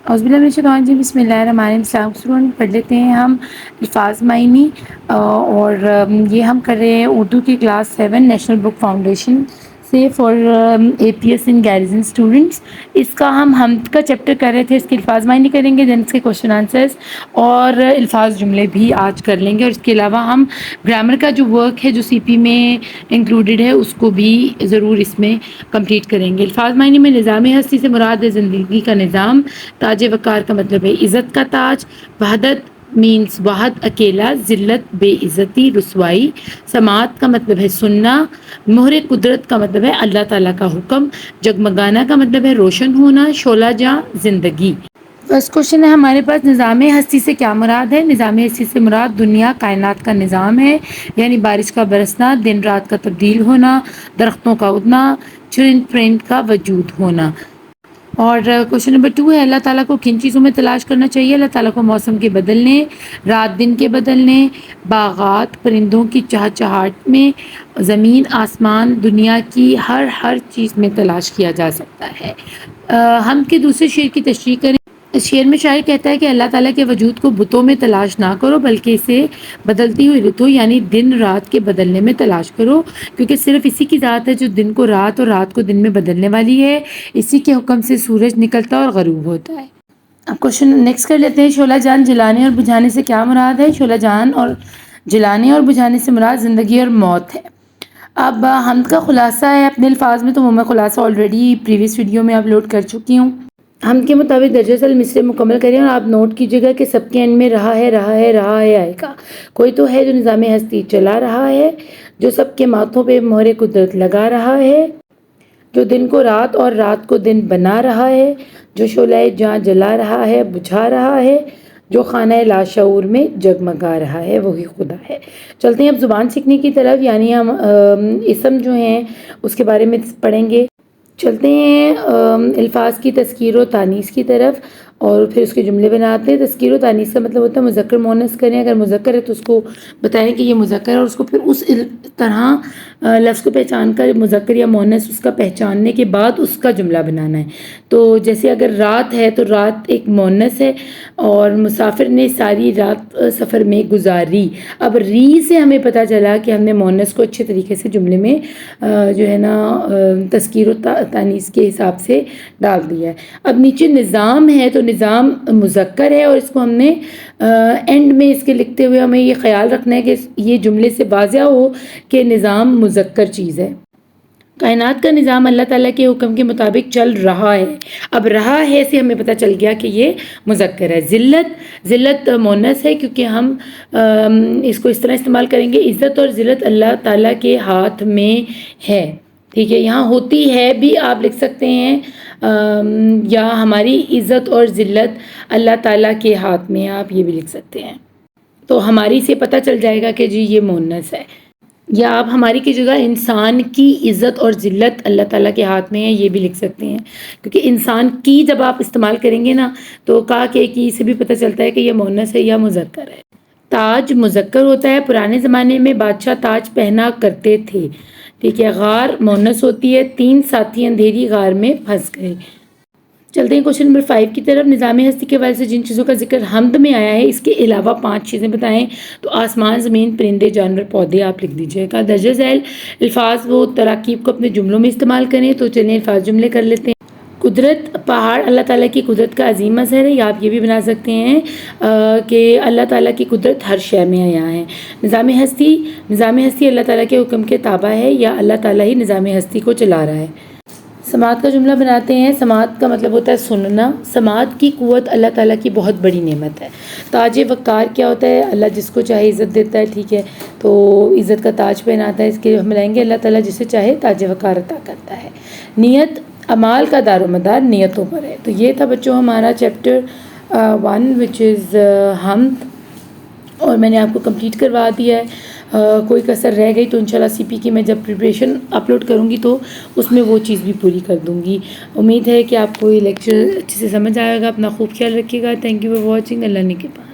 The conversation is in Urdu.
اعوذ باللہ من الشیطان الرجیم، بسم اللہ الرحمن الرحیم۔ السلام علیکم، پڑھ لیتے ہیں ہم الفاظ معنی، اور یہ ہم کر رہے ہیں اردو کی کلاس 7 نیشنل بک فاؤنڈیشن سے for A P S in garrison students. اس کا ہم حمد کا چیپٹر کر رہے تھے، اس کے الفاظ معنی کریں گے، دین اس کے کوشچن آنسرس اور الفاظ جملے بھی آج کر لیں گے، اور اس کے علاوہ ہم گرامر کا جو ورک ہے جو سی پی میں انکلوڈیڈ ہے اس کو بھی ضرور اس میں کمپلیٹ کریں گے۔ الفاظ معنی میں نظام ہستی سے مراد ہے زندگی کا نظام، تاج وقار کا مطلب ہے عزت کا تاج، وحدت مینس واحد اکیلا، ذلت بے عزتی رسوائی، سماعت کا مطلب ہے سننا، مہر قدرت کا مطلب ہے اللہ تعالیٰ کا حکم، جگمگانا کا مطلب ہے روشن ہونا، شعلہ جاں زندگی۔ فرسٹ کوشچن ہے ہمارے پاس، نظام ہستی سے کیا مراد ہے؟ نظام ہستی سے مراد دنیا کائنات کا نظام ہے، یعنی بارش کا برسنا، دن رات کا تبدیل ہونا، درختوں کا اگنا، چرند پرند کا وجود ہونا۔ اور کوشچن نمبر 2 ہے، اللہ تعالیٰ کو کن چیزوں میں تلاش کرنا چاہیے؟ اللہ تعالیٰ کو موسم کے بدلنے، رات دن کے بدلنے، باغات پرندوں کی چہچہاہٹ میں، زمین آسمان دنیا کی ہر چیز میں تلاش کیا جا سکتا ہے۔ ہم کے دوسرے شعر کی تشریح کریں۔ اس شعر میں شاعر کہتا ہے کہ اللہ تعالیٰ کے وجود کو بتوں میں تلاش نہ کرو، بلکہ اسے بدلتی ہوئی رتوں یعنی دن رات کے بدلنے میں تلاش کرو، کیونکہ صرف اسی کی ذات ہے جو دن کو رات اور رات کو دن میں بدلنے والی ہے، اسی کے حکم سے سورج نکلتا اور غروب ہوتا ہے۔ اب کوشچن نیکسٹ کر لیتے ہیں، شعلہ جان جلانے اور بجھانے سے کیا مراد ہے؟ شعلہ جان اور جلانے اور بجھانے سے مراد زندگی اور موت ہے۔ اب حمد کا خلاصہ ہے اپنے الفاظ میں، تو میں خلاصہ آلریڈی پریویس ویڈیو میں اپلوڈ کر چکی ہوں۔ حمد کے مطابق درجہ ذیل مصرع مکمل کریں اور آپ نوٹ کیجیے گا کہ سب کے اینڈ میں رہا ہے رہا ہے رہا ہے آئے گا۔ کوئی تو ہے جو نظام ہستی چلا رہا ہے، جو سب کے ماتھوں پہ مہر قدرت لگا رہا ہے، جو دن کو رات اور رات کو دن بنا رہا ہے، جو شعلہ جاں جلا رہا ہے بجھا رہا ہے، جو خانہ لاشعور میں جگمگا رہا ہے، وہی خدا ہے۔ چلتے ہیں اب زبان سیکھنے کی طرف، یعنی ہم اسم جو ہیں اس کے بارے میں پڑھیں گے۔ چلتے ہیں الفاظ کی تذکیر و تانیث کی طرف اور پھر اس کے جملے بناتے ہیں۔ تذکیر و تانیث کا مطلب ہوتا ہے مذکر مؤنث کریں، اگر مذکر ہے تو اس کو بتائیں کہ یہ مذکر ہے، اور اس کو پھر اس طرح لفظ کو پہچان کر مذکر یا مؤنث اس کا پہچاننے کے بعد اس کا جملہ بنانا ہے۔ تو جیسے اگر رات ہے تو رات ایک مؤنث ہے، اور مسافر نے ساری رات سفر میں گزاری۔ اب ری سے ہمیں پتہ چلا کہ ہم نے مؤنث کو اچھے طریقے سے جملے میں جو ہے نا تذکیر و تانیث کے حساب سے ڈال دیا ہے۔ اب نیچے نظام ہے تو نظام مذکر ہے، اور اس کو ہم نے اینڈ میں اس کے لکھتے ہوئے ہمیں یہ خیال رکھنا ہے کہ یہ جملے سے واضح ہو کہ نظام مذکر چیز ہے۔ کائنات کا نظام اللہ تعالیٰ کے حکم کے مطابق چل رہا ہے۔ اب رہا ہے سے ہمیں پتہ چل گیا کہ یہ مذکر ہے۔ ذلت مؤنث ہے، کیونکہ ہم اس کو اس طرح استعمال کریں گے، عزت اور ذلت اللہ تعالیٰ کے ہاتھ میں ہے، ٹھیک ہے۔ یہاں ہوتی ہے بھی آپ لکھ سکتے ہیں، یا ہماری عزت اور ذلت اللہ تعالیٰ کے ہاتھ میں، آپ یہ بھی لکھ سکتے ہیں۔ تو ہماری سے پتہ چل جائے گا کہ جی یہ مؤنث ہے، یا آپ ہماری کی جگہ انسان کی عزت اور ذلت اللہ تعالیٰ کے ہاتھ میں ہے، یہ بھی لکھ سکتے ہیں، کیونکہ انسان کی جب آپ استعمال کریں گے نا تو کا کے کی سے بھی پتہ چلتا ہے کہ یہ مؤنث ہے یا مذکر ہے۔ تاج مذکر ہوتا ہے، پرانے زمانے میں بادشاہ تاج پہنا کرتے تھے، ٹھیک ہے۔ غار مؤنث ہوتی ہے، 3 ساتھی اندھیری غار میں پھنس گئے۔ چلتے ہیں کوشچن نمبر 5 کی طرف۔ نظام ہستی کے حوالے سے جن چیزوں کا ذکر حمد میں آیا ہے اس کے علاوہ 5 چیزیں بتائیں، تو آسمان، زمین، پرندے، جانور، پودے آپ لکھ دیجیے گا۔ درجہ ذیل الفاظ و تراکیب کو اپنے جملوں میں استعمال کریں، تو چلیں الفاظ جملے کر لیتے ہیں۔ قدرت، پہاڑ اللہ تعالیٰ کی قدرت کا عظیم مظہر ہے، یا آپ یہ بھی بنا سکتے ہیں کہ اللہ تعالیٰ کی قدرت ہر شے میں عیاں ہے۔ نظام ہستی اللہ تعالیٰ کے حکم کے تابع ہے، یا اللہ تعالیٰ ہی نظام ہستی کو چلا رہا ہے۔ سماعت کا جملہ بناتے ہیں۔ سماعت کا مطلب ہوتا ہے سننا۔ سماعت کی قوت اللہ تعالیٰ کی بہت بڑی نعمت ہے۔ تاج وقار کیا ہوتا ہے؟ اللہ جس کو چاہے عزت دیتا ہے، ٹھیک ہے، تو عزت کا تاج پہناتا ہے، اس کے ہم لائیں گے اللہ تعالیٰ جسے چاہے تاج وقار عطا کرتا ہے۔ نیت، اعمال کا دار و مدار نیتوں پر ہے۔ تو یہ تھا بچوں ہمارا چیپٹر 1 وچ از حمد، اور میں نے آپ کو کمپلیٹ کروا دیا ہے۔ کوئی کسر رہ گئی تو انشاءاللہ سی پی کی میں جب پریپریشن اپلوڈ کروں گی تو اس میں وہ چیز بھی پوری کر دوں گی۔ امید ہے کہ آپ کو یہ لیکچر اچھے سے سمجھ آئے گا۔ اپنا خوب خیال رکھیے گا۔ Thank you for watching. اللہ نے کے پاس